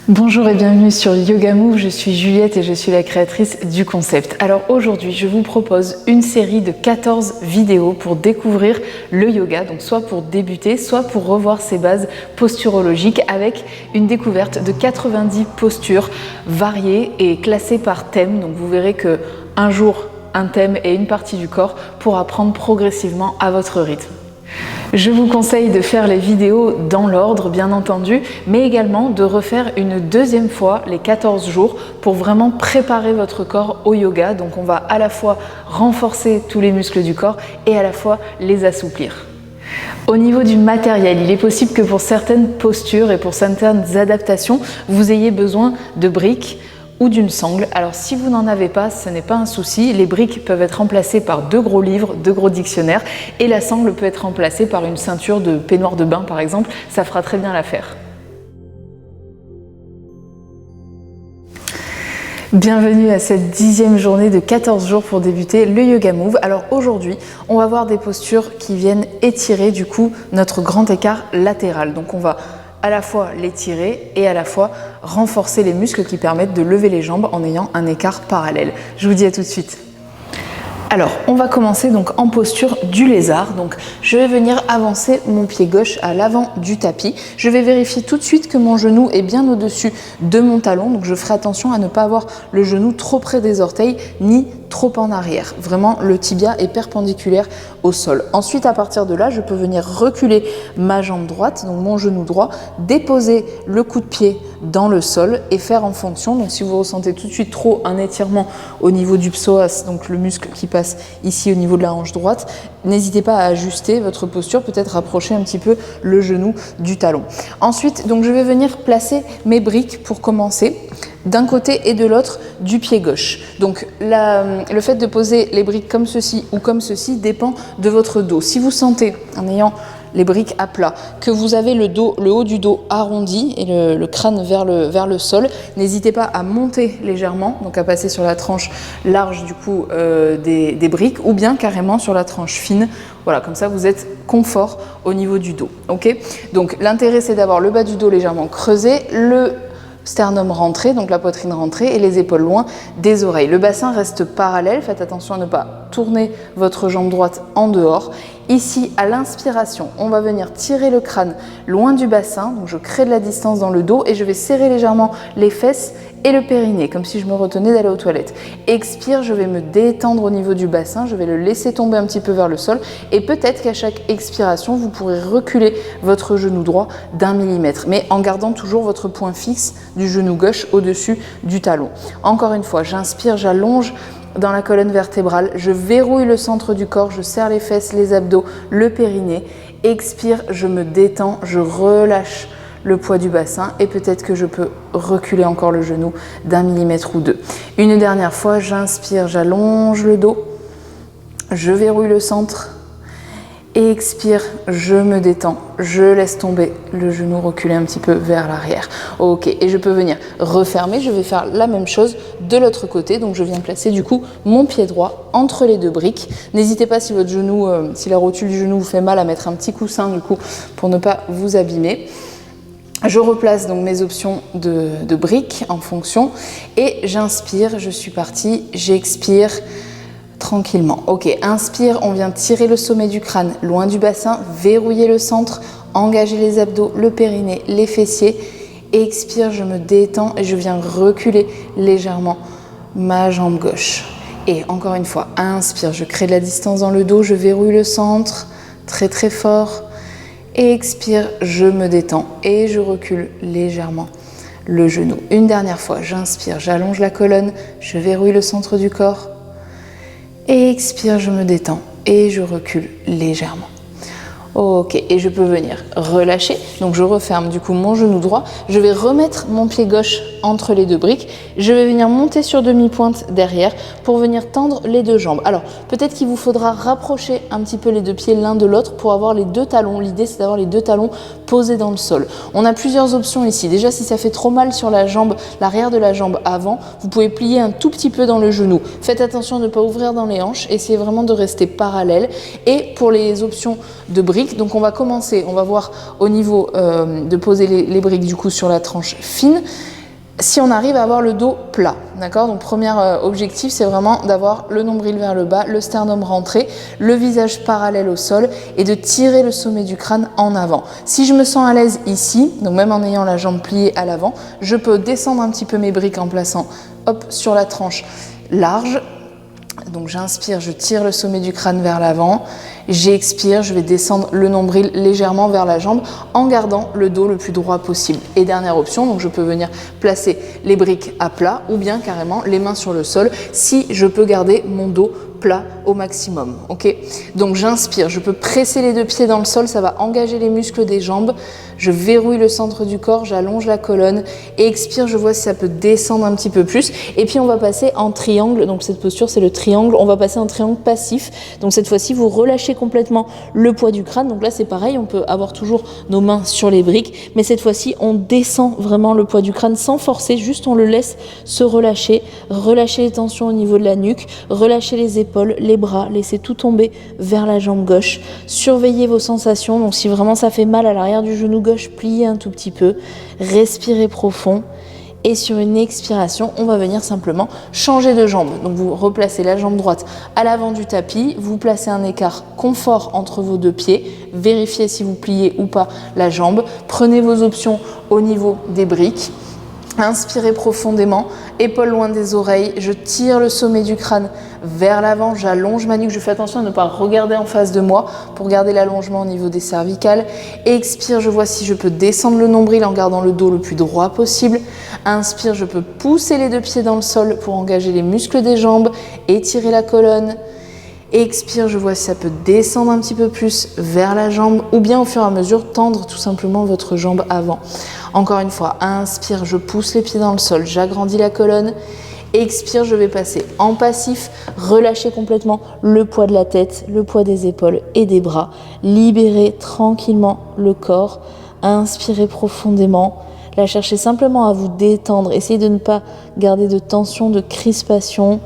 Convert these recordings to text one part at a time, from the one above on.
Bonjour et bienvenue sur Yoga Move, je suis Juliette et je suis la créatrice du concept. Alors aujourd'hui, je vous propose une série de 14 vidéos pour découvrir le yoga, donc soit pour débuter, soit pour revoir ses bases posturologiques avec une découverte de 90 postures variées et classées par thème. Donc vous verrez que un jour, un thème et une partie du corps pour apprendre progressivement à votre rythme. Je vous conseille de faire les vidéos dans l'ordre, bien entendu, mais également de refaire une deuxième fois les 14 jours pour vraiment préparer votre corps au yoga. Donc on va à la fois renforcer tous les muscles du corps et à la fois les assouplir. Au niveau du matériel, il est possible que pour certaines postures et pour certaines adaptations, vous ayez besoin de briques ou d'une sangle. Alors si vous n'en avez pas, ce n'est pas un souci. Les briques peuvent être remplacées par 2 gros livres, 2 gros dictionnaires et la sangle peut être remplacée par une ceinture de peignoir de bain par exemple. Ça fera très bien l'affaire. Bienvenue à cette 10e journée de 14 jours pour débuter le Yoga Move. Alors aujourd'hui, on va voir des postures qui viennent étirer du coup notre grand écart latéral. Donc on va à la fois l'étirer et à la fois renforcer les muscles qui permettent de lever les jambes en ayant un écart parallèle. Je vous dis à tout de suite. Alors, on va commencer donc en posture du lézard. Donc, je vais venir avancer mon pied gauche à l'avant du tapis. Je vais vérifier tout de suite que mon genou est bien au-dessus de mon talon. Donc, je ferai attention à ne pas avoir le genou trop près des orteils ni trop en arrière. Vraiment, le tibia est perpendiculaire au sol. Ensuite, à partir de là, je peux venir reculer ma jambe droite, donc mon genou droit, déposer le coup de pied dans le sol et faire en fonction. Donc, si vous ressentez tout de suite trop un étirement au niveau du psoas, donc le muscle qui passe ici au niveau de la hanche droite, n'hésitez pas à ajuster votre posture, peut-être rapprocher un petit peu le genou du talon. Ensuite, donc je vais venir placer mes briques pour commencer d'un côté et de l'autre du pied gauche. Donc le fait de poser les briques comme ceci ou comme ceci dépend de votre dos. Si vous sentez, en ayant les briques à plat, que vous avez le haut du dos arrondi et le crâne vers le sol, n'hésitez pas à monter légèrement, donc à passer sur la tranche large du coup des briques ou bien carrément sur la tranche fine. Voilà, comme ça vous êtes confort au niveau du dos. Ok ? Donc l'intérêt c'est d'avoir le bas du dos légèrement creusé, le sternum rentré, donc la poitrine rentrée et les épaules loin des oreilles. Le bassin reste parallèle, faites attention à ne pas tourner votre jambe droite en dehors. Ici, à l'inspiration, on va venir tirer le crâne loin du bassin, donc je crée de la distance dans le dos et je vais serrer légèrement les fesses et le périnée, comme si je me retenais d'aller aux toilettes. Expire, je vais me détendre au niveau du bassin, je vais le laisser tomber un petit peu vers le sol et peut-être qu'à chaque expiration, vous pourrez reculer votre genou droit d'1 millimètre, mais en gardant toujours votre point fixe du genou gauche au-dessus du talon. Encore une fois, j'inspire, j'allonge dans la colonne vertébrale, je verrouille le centre du corps, je serre les fesses, les abdos, le périnée. Expire, je me détends, je relâche le poids du bassin et peut-être que je peux reculer encore le genou d'1 millimètre ou 2. Une dernière fois, j'inspire, j'allonge le dos, je verrouille le centre et expire, je me détends, je laisse tomber le genou, reculer un petit peu vers l'arrière. Ok, et je peux venir refermer, je vais faire la même chose de l'autre côté, donc je viens placer du coup mon pied droit entre les 2 briques. N'hésitez pas si votre genou, si la rotule du genou vous fait mal à mettre un petit coussin du coup pour ne pas vous abîmer. Je replace donc mes options de briques en fonction et j'inspire, je suis partie, j'expire tranquillement. Ok, inspire, on vient tirer le sommet du crâne loin du bassin, verrouiller le centre, engager les abdos, le périnée, les fessiers. Expire, je me détends et je viens reculer légèrement ma jambe gauche. Et encore une fois, inspire, je crée de la distance dans le dos, je verrouille le centre, très très fort. Et expire, je me détends et je recule légèrement le genou. Une dernière fois, j'inspire, j'allonge la colonne, je verrouille le centre du corps. Et expire, je me détends et je recule légèrement. Ok, et je peux venir relâcher. Donc je referme du coup mon genou droit. Je vais remettre mon pied gauche entre les 2 briques. Je vais venir monter sur demi-pointe derrière pour venir tendre les 2 jambes. Alors peut-être qu'il vous faudra rapprocher un petit peu les 2 pieds l'un de l'autre pour avoir les 2 talons. L'idée c'est d'avoir les 2 talons posés dans le sol. On a plusieurs options ici. Déjà si ça fait trop mal sur la jambe, l'arrière de la jambe avant, vous pouvez plier un tout petit peu dans le genou. Faites attention de ne pas ouvrir dans les hanches. Essayez vraiment de rester parallèle. Et pour les options de briques, donc on va commencer, on va voir au niveau de poser les briques du coup sur la tranche fine. si on arrive à avoir le dos plat, d'accord? Donc premier objectif, c'est vraiment d'avoir le nombril vers le bas, le sternum rentré, le visage parallèle au sol et de tirer le sommet du crâne en avant. Si je me sens à l'aise ici, donc même en ayant la jambe pliée à l'avant, je peux descendre un petit peu mes briques en plaçant, hop, sur la tranche large. Donc j'inspire, je tire le sommet du crâne vers l'avant, j'expire, je vais descendre le nombril légèrement vers la jambe en gardant le dos le plus droit possible. Et dernière option, donc je peux venir placer les briques à plat ou bien carrément les mains sur le sol si je peux garder mon dos plat au maximum, ok? Donc j'inspire, je peux presser les deux pieds dans le sol, ça va engager les muscles des jambes, je verrouille le centre du corps, j'allonge la colonne, et expire, je vois si ça peut descendre un petit peu plus, et puis on va passer en triangle, donc cette posture c'est le triangle, on va passer en triangle passif, donc cette fois-ci vous relâchez complètement le poids du crâne, donc là c'est pareil, on peut avoir toujours nos mains sur les briques, mais cette fois-ci on descend vraiment le poids du crâne sans forcer, juste on le laisse se relâcher, relâcher les tensions au niveau de la nuque, relâcher les épaules, les bras, laissez tout tomber vers la jambe gauche. Surveillez vos sensations, donc si vraiment ça fait mal à l'arrière du genou gauche, pliez un tout petit peu, respirez profond. Et sur une expiration, on va venir simplement changer de jambe. Donc vous replacez la jambe droite à l'avant du tapis, vous placez un écart confort entre vos deux pieds, vérifiez si vous pliez ou pas la jambe, prenez vos options au niveau des briques. Inspirez profondément, épaules loin des oreilles, je tire le sommet du crâne vers l'avant, j'allonge ma nuque, je fais attention à ne pas regarder en face de moi pour garder l'allongement au niveau des cervicales. Expire, je vois si je peux descendre le nombril en gardant le dos le plus droit possible. Inspire, je peux pousser les deux pieds dans le sol pour engager les muscles des jambes, étirer la colonne. Expire, je vois si ça peut descendre un petit peu plus vers la jambe ou bien au fur et à mesure tendre tout simplement votre jambe avant. Encore une fois, inspire, je pousse les pieds dans le sol, j'agrandis la colonne. Expire, je vais passer en passif, relâcher complètement le poids de la tête, le poids des épaules et des bras. Libérez tranquillement le corps, inspirez profondément. Là, cherchez simplement à vous détendre, essayez de ne pas garder de tension, de crispation,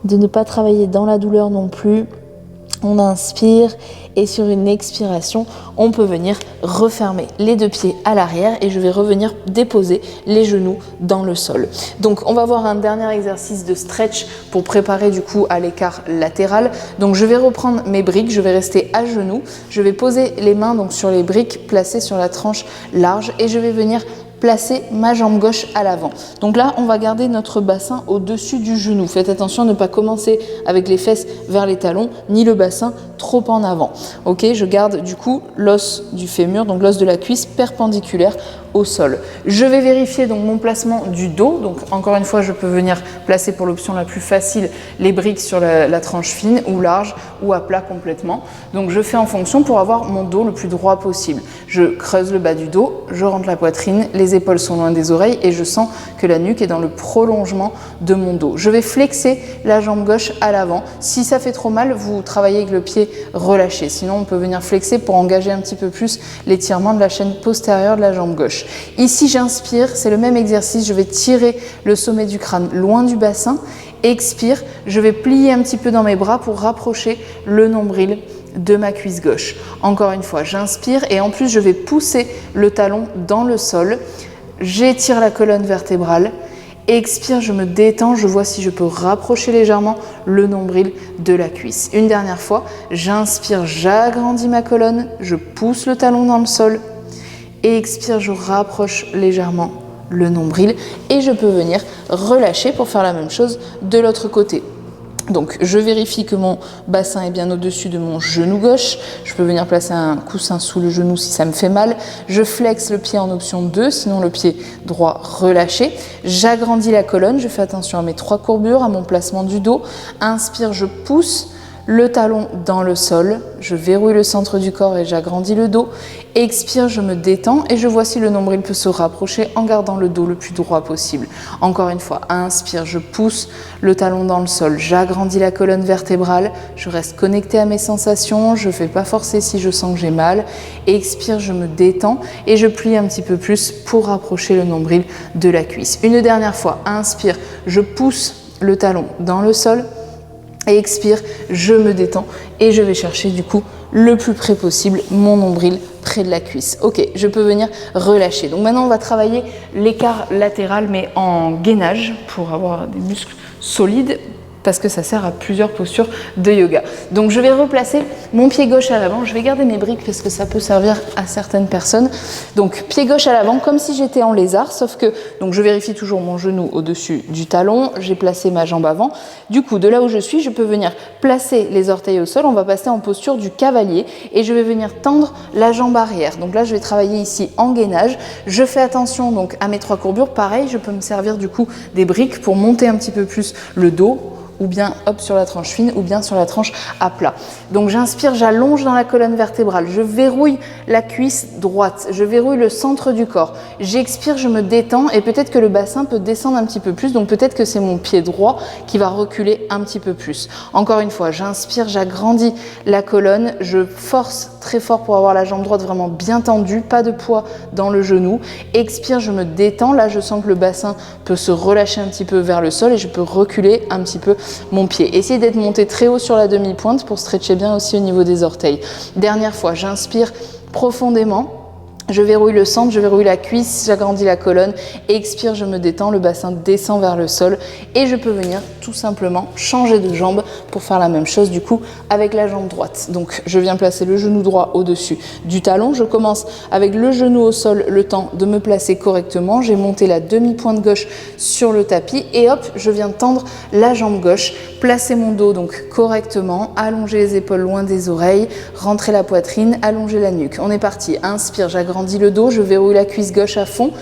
de ne pas travailler dans la douleur non plus. On inspire et sur une expiration, on peut venir refermer les deux pieds à l'arrière et je vais revenir déposer les genoux dans le sol. Donc on va voir un dernier exercice de stretch pour préparer du coup à l'écart latéral. Donc je vais reprendre mes briques, je vais rester à genoux, je vais poser les mains donc sur les briques placées sur la tranche large et je vais venir placer ma jambe gauche à l'avant. Donc là, on va garder notre bassin au-dessus du genou. Faites attention à ne pas commencer avec les fesses vers les talons, ni le bassin trop en avant. Ok, je garde du coup l'os du fémur, donc l'os de la cuisse perpendiculaire au sol. Je vais vérifier donc mon placement du dos. Donc encore une fois, je peux venir placer pour l'option la plus facile les briques sur la tranche fine ou large ou à plat complètement. Donc je fais en fonction pour avoir mon dos le plus droit possible. Je creuse le bas du dos, je rentre la poitrine, les épaules sont loin des oreilles et je sens que la nuque est dans le prolongement de mon dos. Je vais flexer la jambe gauche à l'avant. Si ça fait trop mal, vous travaillez avec le pied relâché. Sinon, on peut venir flexer pour engager un petit peu plus l'étirement de la chaîne postérieure de la jambe gauche. Ici, j'inspire, c'est le même exercice. Je vais tirer le sommet du crâne loin du bassin. Expire, je vais plier un petit peu dans mes bras pour rapprocher le nombril de ma cuisse gauche. Encore une fois, j'inspire et en plus, je vais pousser le talon dans le sol. J'étire la colonne vertébrale. Expire, je me détends, je vois si je peux rapprocher légèrement le nombril de la cuisse. Une dernière fois, j'inspire, j'agrandis ma colonne, je pousse le talon dans le sol. Expire, je rapproche légèrement le nombril et je peux venir relâcher pour faire la même chose de l'autre côté. Donc je vérifie que mon bassin est bien au-dessus de mon genou gauche. Je peux venir placer un coussin sous le genou si ça me fait mal. Je flexe le pied en option 2, sinon le pied droit relâché. J'agrandis la colonne, je fais attention à mes 3 courbures, à mon placement du dos. Inspire, je pousse le talon dans le sol, je verrouille le centre du corps et j'agrandis le dos. Expire, je me détends et je vois si le nombril peut se rapprocher en gardant le dos le plus droit possible. Encore une fois, inspire, je pousse le talon dans le sol, j'agrandis la colonne vertébrale, je reste connectée à mes sensations, je ne fais pas forcer si je sens que j'ai mal. Expire, je me détends et je plie un petit peu plus pour rapprocher le nombril de la cuisse. Une dernière fois, inspire, je pousse le talon dans le sol. Et expire, je me détends et je vais chercher du coup le plus près possible mon nombril près de la cuisse. Ok, je peux venir relâcher. Donc maintenant, on va travailler l'écart latéral, mais en gainage pour avoir des muscles solides, parce que ça sert à plusieurs postures de yoga. Donc je vais replacer mon pied gauche à l'avant. Je vais garder mes briques parce que ça peut servir à certaines personnes. Donc pied gauche à l'avant comme si j'étais en lézard, sauf que donc je vérifie toujours mon genou au-dessus du talon. J'ai placé ma jambe avant. Du coup, de là où je suis, je peux venir placer les orteils au sol. On va passer en posture du cavalier et je vais venir tendre la jambe arrière. Donc là, je vais travailler ici en gainage. Je fais attention donc à mes 3 courbures. Pareil, je peux me servir du coup des briques pour monter un petit peu plus le dos, ou bien hop sur la tranche fine, ou bien sur la tranche à plat. Donc j'inspire, j'allonge dans la colonne vertébrale, je verrouille la cuisse droite, je verrouille le centre du corps. J'expire, je me détends et peut-être que le bassin peut descendre un petit peu plus, donc peut-être que c'est mon pied droit qui va reculer un petit peu plus. Encore une fois, j'inspire, j'agrandis la colonne, je force très fort pour avoir la jambe droite vraiment bien tendue, pas de poids dans le genou. Expire, je me détends, là je sens que le bassin peut se relâcher un petit peu vers le sol et je peux reculer un petit peu mon pied. Essayez d'être monté très haut sur la demi-pointe pour stretcher bien aussi au niveau des orteils. Dernière fois, j'inspire profondément. Je verrouille le centre, je verrouille la cuisse, j'agrandis la colonne, expire, je me détends, le bassin descend vers le sol et je peux venir tout simplement changer de jambe pour faire la même chose du coup avec la jambe droite. Donc je viens placer le genou droit au-dessus du talon, je commence avec le genou au sol, le temps de me placer correctement, j'ai monté la demi-pointe gauche sur le tapis et hop, je viens tendre la jambe gauche, placer mon dos donc correctement, allonger les épaules loin des oreilles, rentrer la poitrine, allonger la nuque. On est parti, inspire, j'agrandis le dos, je verrouille la cuisse gauche à fond.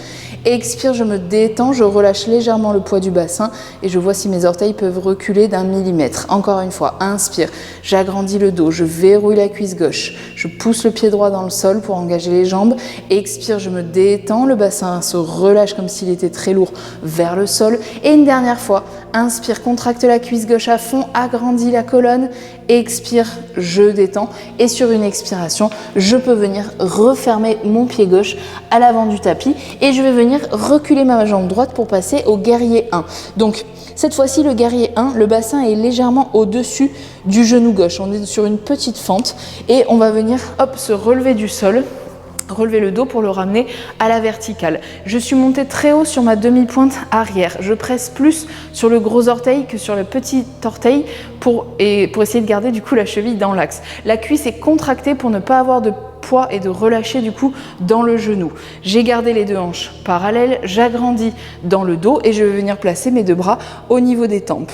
Expire, je me détends, je relâche légèrement le poids du bassin et je vois si mes orteils peuvent reculer d'1 millimètre. Encore une fois, inspire, j'agrandis le dos, je verrouille la cuisse gauche, je pousse le pied droit dans le sol pour engager les jambes. Expire, je me détends, le bassin se relâche comme s'il était très lourd vers le sol. Et une dernière fois, inspire, contracte la cuisse gauche à fond, agrandis la colonne. Expire, je détends et sur une expiration, je peux venir refermer mon pied gauche à l'avant du tapis et je vais venir reculer ma jambe droite pour passer au guerrier 1. Donc cette fois-ci, le guerrier 1, le bassin est légèrement au-dessus du genou gauche. On est sur une petite fente et on va venir hop, se relever du sol. Relever le dos pour le ramener à la verticale. Je suis montée très haut sur ma demi-pointe arrière. Je presse plus sur le gros orteil que sur le petit orteil pour essayer de garder du coup la cheville dans l'axe. La cuisse est contractée pour ne pas avoir de poids et de relâcher du coup dans le genou. J'ai gardé les 2 hanches parallèles, j'agrandis dans le dos et je vais venir placer mes 2 bras au niveau des tempes.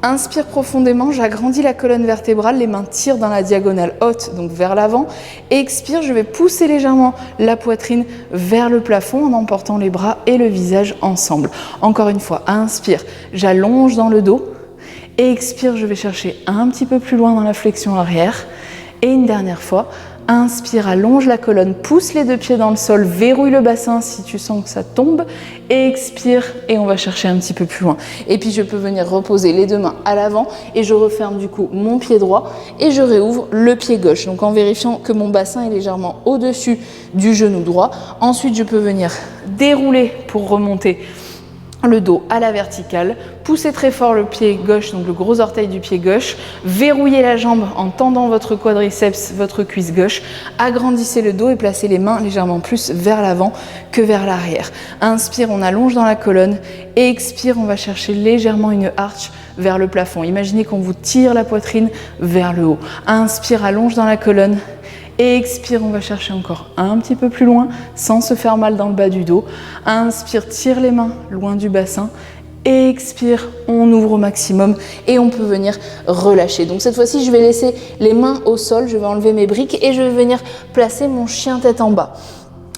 Inspire profondément, j'agrandis la colonne vertébrale, les mains tirent dans la diagonale haute, donc vers l'avant. Expire, je vais pousser légèrement la poitrine vers le plafond en emportant les bras et le visage ensemble. Encore une fois, inspire, j'allonge dans le dos. Expire, je vais chercher un petit peu plus loin dans la flexion arrière. Et une dernière fois, inspire, allonge la colonne, pousse les 2 pieds dans le sol, verrouille le bassin si tu sens que ça tombe. Expire et on va chercher un petit peu plus loin. Et puis je peux venir reposer les 2 mains à l'avant et je referme du coup mon pied droit et je réouvre le pied gauche. Donc en vérifiant que mon bassin est légèrement au-dessus du genou droit. Ensuite, je peux venir dérouler pour remonter le dos à la verticale, poussez très fort le pied gauche, donc le gros orteil du pied gauche, verrouillez la jambe en tendant votre quadriceps, votre cuisse gauche, agrandissez le dos et placez les mains légèrement plus vers l'avant que vers l'arrière. Inspire, on allonge dans la colonne, expire, on va chercher légèrement une arche vers le plafond. Imaginez qu'on vous tire la poitrine vers le haut. Inspire, allonge dans la colonne. Et expire, on va chercher encore un petit peu plus loin sans se faire mal dans le bas du dos. Inspire, tire les mains loin du bassin. Expire, on ouvre au maximum et on peut venir relâcher. Donc cette fois-ci, je vais laisser les mains au sol, je vais enlever mes briques et je vais venir placer mon chien tête en bas.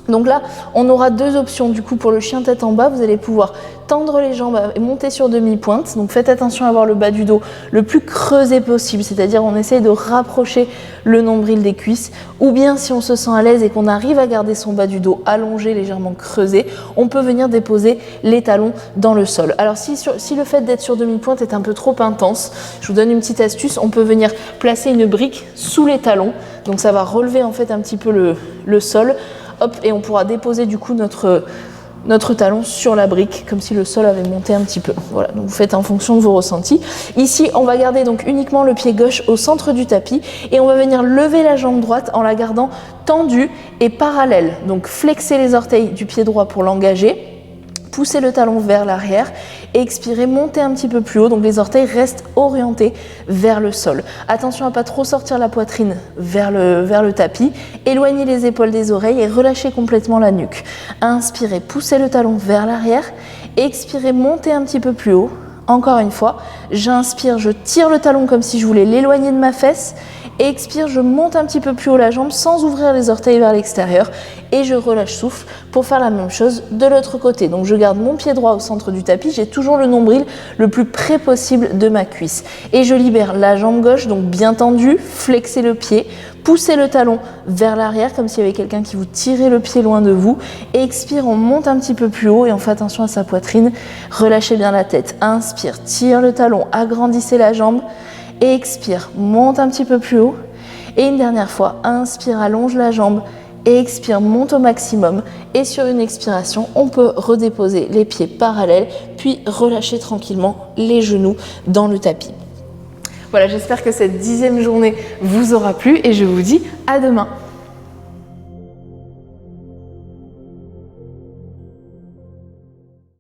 Donc là, on aura 2 options du coup pour le chien tête en bas. Vous allez pouvoir tendre les jambes et monter sur demi-pointe. Donc faites attention à avoir le bas du dos le plus creusé possible, c'est-à-dire on essaye de rapprocher le nombril des cuisses. Ou bien si on se sent à l'aise et qu'on arrive à garder son bas du dos allongé, légèrement creusé, on peut venir déposer les talons dans le sol. Alors si le fait d'être sur demi-pointe est un peu trop intense, je vous donne une petite astuce. On peut venir placer une brique sous les talons. Donc ça va relever en fait un petit peu le sol. Hop, et on pourra déposer du coup notre talon sur la brique, comme si le sol avait monté un petit peu. Voilà, donc vous faites en fonction de vos ressentis. Ici, on va garder donc uniquement le pied gauche au centre du tapis et on va venir lever la jambe droite en la gardant tendue et parallèle. Donc flexer les orteils du pied droit pour l'engager. Poussez le talon vers l'arrière et expirez, montez un petit peu plus haut, donc les orteils restent orientés vers le sol. Attention à ne pas trop sortir la poitrine vers le tapis, éloignez les épaules des oreilles et relâchez complètement la nuque. Inspirez, poussez le talon vers l'arrière, expirez, montez un petit peu plus haut. Encore une fois, j'inspire, je tire le talon comme si je voulais l'éloigner de ma fesse. Expire, je monte un petit peu plus haut la jambe sans ouvrir les orteils vers l'extérieur et je relâche souffle pour faire la même chose de l'autre côté. Donc je garde mon pied droit au centre du tapis, j'ai toujours le nombril le plus près possible de ma cuisse. Et je libère la jambe gauche, donc bien tendue, flexez le pied, poussez le talon vers l'arrière comme s'il y avait quelqu'un qui vous tirait le pied loin de vous. Expire, on monte un petit peu plus haut et on fait attention à sa poitrine, relâchez bien la tête. Inspire, tire le talon, agrandissez la jambe. Expire, monte un petit peu plus haut. Et une dernière fois, inspire, allonge la jambe. Expire, monte au maximum. Et sur une expiration, on peut redéposer les pieds parallèles, puis relâcher tranquillement les genoux dans le tapis. Voilà, j'espère que cette 10e journée vous aura plu et je vous dis à demain.